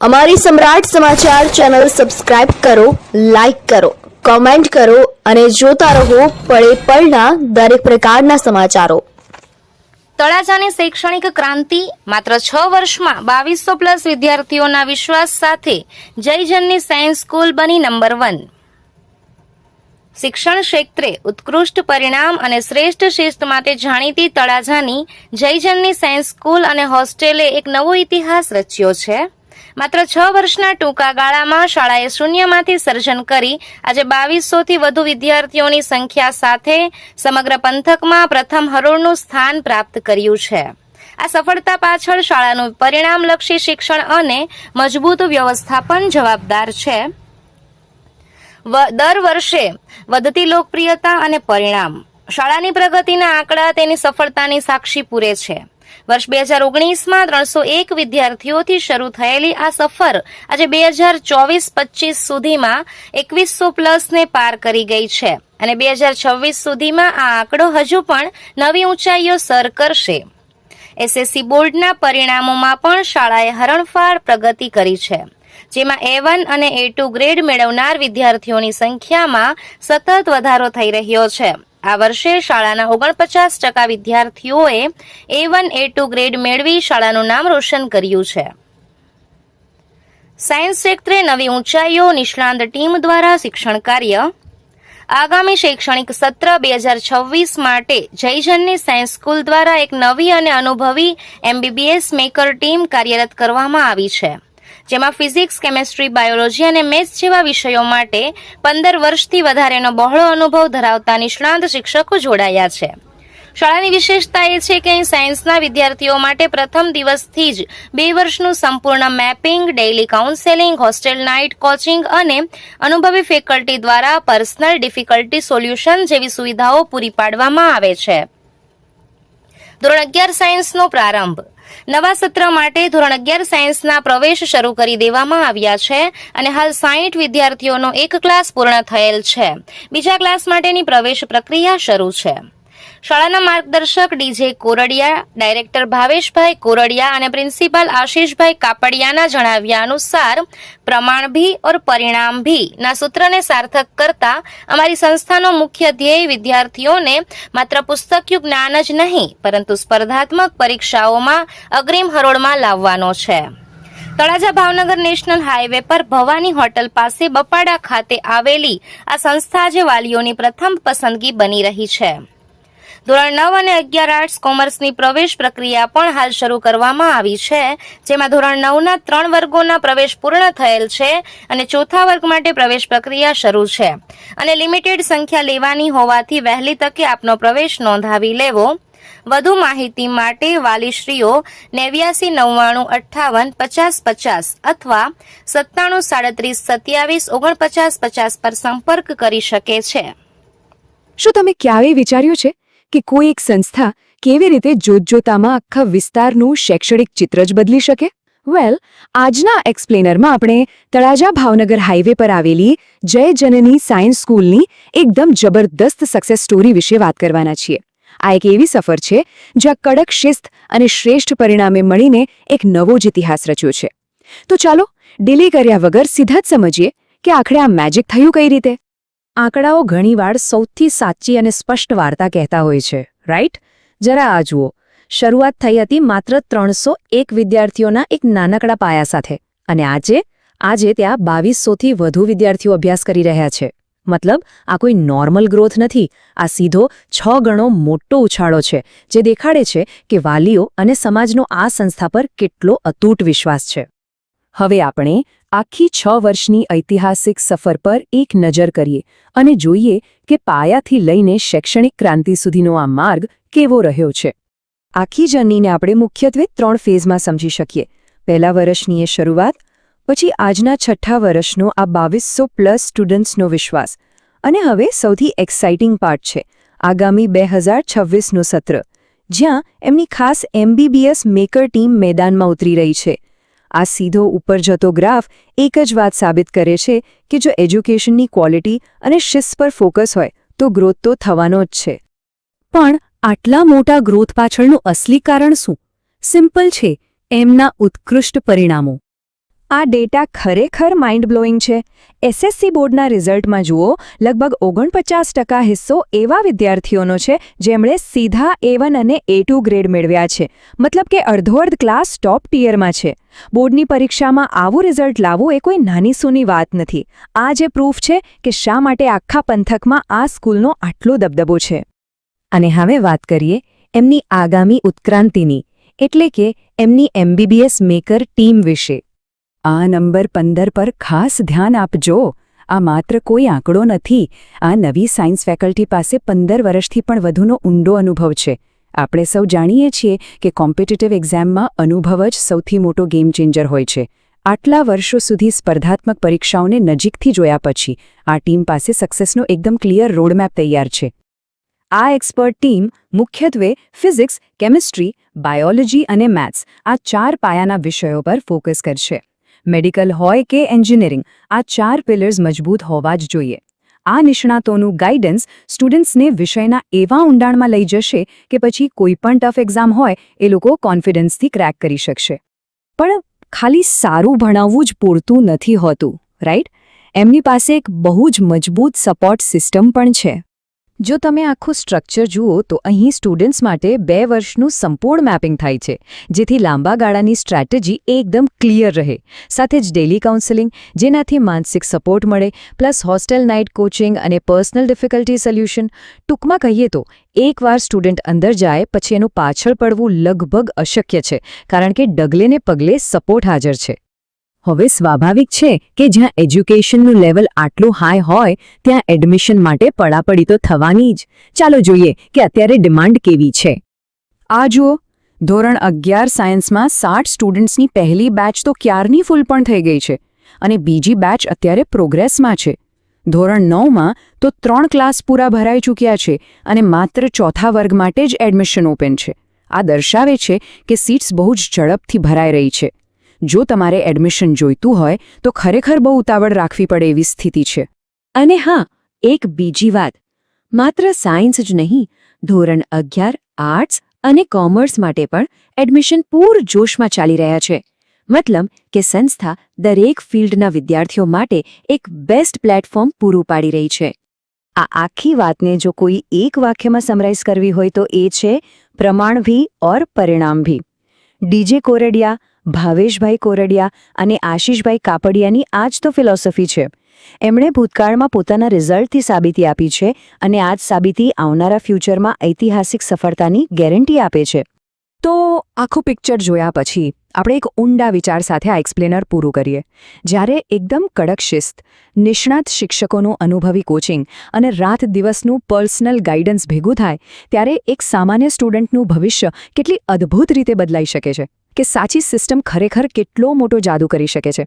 અમારી સમ્રાટ સમાચાર ચેનલ સબસ્ક્રાઇબ કરો, લાઇક કરો, કોમેન્ટ કરો અને જોતા રહો પળે પળના દરેક પ્રકારના સમાચારો. તળાજાની શૈક્ષણિક ક્રાંતિ માત્ર 6 વર્ષમાં 2200+ વિદ્યાર્થીઓના વિશ્વાસ સાથે જયજનની સાયન્સ સ્કૂલ બની નંબર 1. શિક્ષણ ક્ષેત્રે ઉત્કૃષ્ટ પરિણામ અને શ્રેષ્ઠ શિસ્ત માટે જાણીતી તળાજાની જયજનની સાયન્સ સ્કૂલ અને હોસ્ટેલે એક નવો ઇતિહાસ રચ્યો છે. માત્ર 6 વર્ષના ટૂંકા ગાળામાં શાળાએ શૂન્યમાંથી સર્જન કરી આજે 2200થી વધુ વિદ્યાર્થીઓની સંખ્યા સાથે સમગ્ર પંથકમાં પ્રથમ હરોળનું સ્થાન પ્રાપ્ત કર્યું છે. આ સફળતા પાછળ શાળાનું પરિણામલક્ષી શિક્ષણ અને મજબૂત વ્યવસ્થાપન જવાબદાર છે. દર વર્ષે વધતી લોકપ્રિયતા અને પરિણામ. શાળાની પ્રગતિના આંકડા તેની સફળતાની સાક્ષી પૂરે છે. વર્ષ 2019માં 301 વિદ્યાર્થીઓથી શરૂ થયેલી આ સફર આજે 2024-25 સુધીમાં 2100+ ને પાર કરી ગઈ છે અને 2026 સુધીમાં આ આંકડો હજુ પણ નવી ઊંચાઈઓ સર કરશે. એસએસસી બોર્ડના પરિણામોમાં પણ શાળાએ હરણફાળ પ્રગતિ કરી છે, જેમાં A1 અને A2 ગ્રેડ મેળવનાર વિદ્યાર્થીઓની સંખ્યામાં સતત વધારો થઈ રહ્યો છે. આ વર્ષે શાળાના 49% વિદ્યાર્થીઓએ A1, A2 ગ્રેડ મેળવી શાળાનું નામ રોશન કર્યું છે. સાયન્સ ક્ષેત્રે નવી ઊંચાઈઓ. નિષ્ણાંત ટીમ દ્વારા શિક્ષણ કાર્ય. આગામી શૈક્ષણિક સત્ર 2026 માટે જયજનની સાયન્સ સ્કૂલ દ્વારા એક નવી અને અનુભવી MBBS મેકર ટીમ કાર્યરત કરવામાં આવી છે, જેમાં ફિઝિક્સ, કેમેસ્ટ્રી, બાયોલોજી અને મેથ્સ જેવા વિષયો માટે 15 વર્ષથી વધારેનો બહોળો અનુભવ ધરાવતા નિષ્ણાંત શિક્ષકો જોડાયા છે. શાળાની વિશેષતા એ છે કે અહીં સાયન્સના વિદ્યાર્થીઓ માટે પ્રથમ દિવસથી જ 2 વર્ષનું સંપૂર્ણ mapping, daily counselling, hostel night coaching અને અનુભવી ફેકલ્ટી દ્વારા પર્સનલ ડિફિકલ્ટી સોલ્યુશન જેવી સુવિધાઓ પૂરી પાડવામાં આવે છે. ધોરણ 11 સાયન્સનો પ્રારંભ. નવા સત્ર માટે ધોરણ 11 સાયન્સના પ્રવેશ શરૂ કરી દેવામાં આવ્યા છે અને હાલ 60 વિદ્યાર્થીઓનો એક ક્લાસ પૂર્ણ થયેલ છે. બીજા ક્લાસ માટેની પ્રવેશ પ્રક્રિયા શરૂ છે. શાળાના માર્ગદર્શક DJ કોરડિયા, ડાયરેક્ટર ભાવેશભાઈ કોરડિયા અને પ્રિન્સિપાલ આશીષભાઈ કાપડિયાના જણાવ્યા અનુસાર પ્રમાણ ભી और પરિણામ ભી ના સૂત્રને સાર્થક કરતા અમારી સંસ્થાનો મુખ્ય ધ્યેય વિદ્યાર્થીઓને માત્ર પુસ્તકિયું જ્ઞાન જ નહીં પરંતુ સ્પર્ધાત્મક પરીક્ષાઓમાં અગ્રિમ હરોળમાં લાવવાનો છે. તળાજા ભાવનગર નેશનલ હાઈવે પર ભવાની હોટલ પાસે બપાડા ખાતે આવેલી આ સંસ્થા આજે વાલીઓની પ્રથમ પસંદગી બની રહી છે. ધોરણ 9 અને 11 આર્ટ્સ કોમર્સની પ્રવેશ પ્રક્રિયા પણ હાલ શરૂ કરવામાં આવી છે, જેમાં ધોરણ 9ના 3 વર્ગોના પ્રવેશ પૂર્ણ થયેલ છે અને ચોથા વર્ગ માટે પ્રવેશ પ્રક્રિયા શરૂ છે અને લિમિટેડ સંખ્યા લેવાની હોવાથી વહેલી તકે આપનો પ્રવેશ નોંધાવી લેવો. વધુ માહિતી માટે વાલીશ્રીઓ 8999585050 અથવા 9737274950 પર સંપર્ક કરી શકે છે. શું તમે ક્યારેય વિચાર્યું છે કે કોઈ એક સંસ્થા કેવી રીતે જોતજોતામાં આખા વિસ્તારનું શૈક્ષણિક ચિત્ર જ બદલી શકે? વેલ, આજના એક્સપ્લેનરમાં આપણે તળાજા ભાવનગર હાઈવે પર આવેલી જયજનની સાયન્સ સ્કૂલની એકદમ જબરદસ્ત સક્સેસ સ્ટોરી વિશે વાત કરવાના છીએ. આ એક એવી સફર છે જ્યાં કડક શિસ્ત અને શ્રેષ્ઠ પરિણામે મળીને એક નવો જ ઇતિહાસ રચ્યો છે. તો ચાલો ડિલે કર્યા વગર સીધા જ સમજીએ કે આખરે આ મેજિક થયું કઈ રીતે. આંકડાઓ ઘણીવાર સૌથી સાચી અને સ્પષ્ટ વાર્તા કહેતા હોય છે, રાઈટ? જરા આ જુઓ. શરૂઆત થઈ હતી માત્ર 301 વિદ્યાર્થીઓના એક નાનકડા પાયા સાથે અને આજે ત્યાં 2200થી વધુ વિદ્યાર્થીઓ અભ્યાસ કરી રહ્યા છે. મતલબ આ કોઈ નોર્મલ ગ્રોથ નથી, આ સીધો 6 ગણો મોટો ઉછાળો છે, જે દેખાડે છે કે વાલીઓ અને સમાજનો આ સંસ્થા પર કેટલો અતૂટ વિશ્વાસ છે. હવે આપણે આખી 6 વર્ષની ઐતિહાસિક સફર પર એક નજર કરીએ અને જોઈએ કે પાયાથી લઈને શૈક્ષણિક ક્રાંતિ સુધીનો આ માર્ગ કેવો રહ્યો છે. આખી જર્નીને આપણે મુખ્યત્વે 3 ફેઝમાં સમજી શકીએ. પહેલા વર્ષની એ શરૂઆત, પછી આજના 6થા વર્ષનો આ 2200+ સ્ટુડન્ટ્સનો વિશ્વાસ અને હવે સૌથી એક્સાઇટિંગ પાર્ટ છે આગામી 2026નું સત્ર, જ્યાં એમની ખાસ MBBS મેકર ટીમ મેદાનમાં ઉતરી રહી છે. આ સીધો ઉપર જતો ગ્રાફ એક જ વાત સાબિત કરે છે કે જો એજ્યુકેશનની ક્વોલિટી અને શિસ્ત પર ફોકસ હોય તો ગ્રોથ તો થવાનો જ છે. પણ આટલા મોટા ગ્રોથ પાછળનું અસલી કારણ શું? સિમ્પલ છે, એમના ઉત્કૃષ્ટ પરિણામો. આ ડેટા ખરેખર માઇન્ડ બ્લોઈંગ છે. એસએસસી બોર્ડના રિઝલ્ટમાં જુઓ, લગભગ 49% હિસ્સો એવા વિદ્યાર્થીઓનો છે જેમણે સીધા A1 અને A2 ગ્રેડ મેળવ્યા છે. મતલબ કે અડધો ક્લાસ ટોપ ટિયરમાં છે. બોર્ડની પરીક્ષામાં આવું રિઝલ્ટ લાવવું એ કોઈ નાની સૂની વાત નથી. આ જે પ્રૂફ છે કે શા માટે આખા પંથકમાં આ સ્કૂલનો આટલો દબદબો છે. અને હવે વાત કરીએ એમની આગામી ઉત્ક્રાંતિની, એટલે કે એમની MBBS મેકર ટીમ વિશે. આ નંબર 15 પર ખાસ ધ્યાન આપજો. આ માત્ર કોઈ આંકડો નથી. આ નવી સાયન્સ ફેકલ્ટી પાસે 15 વર્ષથી પણ વધુનો ઊંડો અનુભવ છે. આપણે સૌ જાણીએ છીએ કે કોમ્પિટિટિવ એક્ઝામમાં અનુભવ જ સૌથી મોટો ગેમ ચેન્જર હોય છે. આટલા વર્ષો સુધી સ્પર્ધાત્મક પરીક્ષાઓને નજીકથી જોયા પછી આ ટીમ પાસે સક્સેસનો એકદમ ક્લિયર રોડમેપ તૈયાર છે. આ એક્સપર્ટ ટીમ મુખ્યત્વે ફિઝિક્સ, કેમિસ્ટ્રી, બાયોલોજી અને મેથ્સ આ 4 પાયાના વિષયો પર ફોકસ કરશે. મેડિકલ હોય કે એન્જિનિયરિંગ, આ 4 પિલર્સ મજબૂત હોવા જ જોઈએ. આ નિષ્ણાતોનું ગાઈડન્સ સ્ટુડન્ટ્સને વિષયના એવા ઊંડાણમાં લઈ જશે કે પછી કોઈપણ ટફ એક્ઝામ હોય એ લોકો કોન્ફિડન્સથી ક્રેક કરી શકશે. પણ ખાલી સારું ભણાવવું જ પૂરતું નથી હોતું, રાઈટ? એમની પાસે એક બહુ જ મજબૂત સપોર્ટ સિસ્ટમ પણ છે. જો તમે આખું સ્ટ્રક્ચર જુઓ તો અહીં સ્ટુડન્ટ્સ માટે 2 વર્ષનું સંપૂર્ણ મેપિંગ થાય છે, જેથી લાંબા ગાળાની સ્ટ્રેટેજી એકદમ ક્લિયર રહે. સાથે જ ડેલી કાઉન્સેલિંગ, જેનાથી માનસિક સપોર્ટ મળે, પ્લસ હોસ્ટેલ નાઇટ કોચિંગ અને પર્સનલ ડિફિકલ્ટી સોલ્યુશન. ટૂંકમાં કહીએ તો એકવાર સ્ટુડન્ટ અંદર જાય પછી એનું પાછળ પડવું લગભગ અશક્ય છે, કારણ કે ડગલે ને પગલે સપોર્ટ હાજર છે. હવે સ્વાભાવિક છે કે જ્યાં એજ્યુકેશનનું લેવલ આટલું હાઈ હોય ત્યાં એડમિશન માટે પડાપડી તો થવાની જ. ચાલો જોઈએ કે અત્યારે ડિમાન્ડ કેવી છે. આ જુઓ, ધોરણ 11 સાયન્સમાં 60 સ્ટુડન્ટ્સની પહેલી બેચ તો ક્યારની ફૂલ પણ થઈ ગઈ છે અને બીજી બેચ અત્યારે પ્રોગ્રેસમાં છે. ધોરણ 9માં તો 3 ક્લાસ પૂરા ભરાઈ ચૂક્યા છે અને માત્ર ચોથા વર્ગ માટે જ એડમિશન ઓપન છે. આ દર્શાવે છે કે સીટ્સ બહુ જ ઝડપથી ભરાઈ રહી છે. જો તમારે એડમિશન જોઈતું હોય તો ખરેખર બહુ ઉતાવળ રાખવી પડે એવી સ્થિતિ છે. અને હા, એક બીજી વાત, માત્ર સાયન્સ જ નહીં, ધોરણ 11 આર્ટ્સ અને કોમર્સ માટે પણ એડમિશન પૂરજોશમાં ચાલી રહ્યા છે. મતલબ કે સંસ્થા દરેક ફિલ્ડના વિદ્યાર્થીઓ માટે એક બેસ્ટ પ્લેટફોર્મ પૂરું પાડી રહી છે. આ આખી વાતને જો કોઈ એક વાક્યમાં સમરાઇઝ કરવી હોય તો એ છે પ્રમાણ ભી ઓર પરિણામ ભી. ડીજે કોરડિયા, ભાવેશભાઈ કોરડિયા અને આશીષભાઈ કાપડિયાની આ જ તો ફિલોસોફી છે. એમણે ભૂતકાળમાં પોતાના રિઝલ્ટથી સાબિતી આપી છે અને આ જ સાબિતી આવનારા ફ્યુચરમાં ઐતિહાસિક સફળતાની ગેરંટી આપે છે. તો આખું પિક્ચર જોયા પછી આપણે એક ઊંડા વિચાર સાથે આ એક્સપ્લેનર પૂરું કરીએ. જ્યારે એકદમ કડક શિસ્ત, નિષ્ણાત શિક્ષકોનું અનુભવી કોચિંગ અને રાત દિવસનું પર્સનલ ગાઈડન્સ ભેગું થાય ત્યારે એક સામાન્ય સ્ટુડન્ટનું ભવિષ્ય કેટલી અદ્ભુત રીતે બદલાઈ શકે છે, કે સાચી સિસ્ટમ ખરેખર કેટલો મોટો જાદુ કરી શકે છે.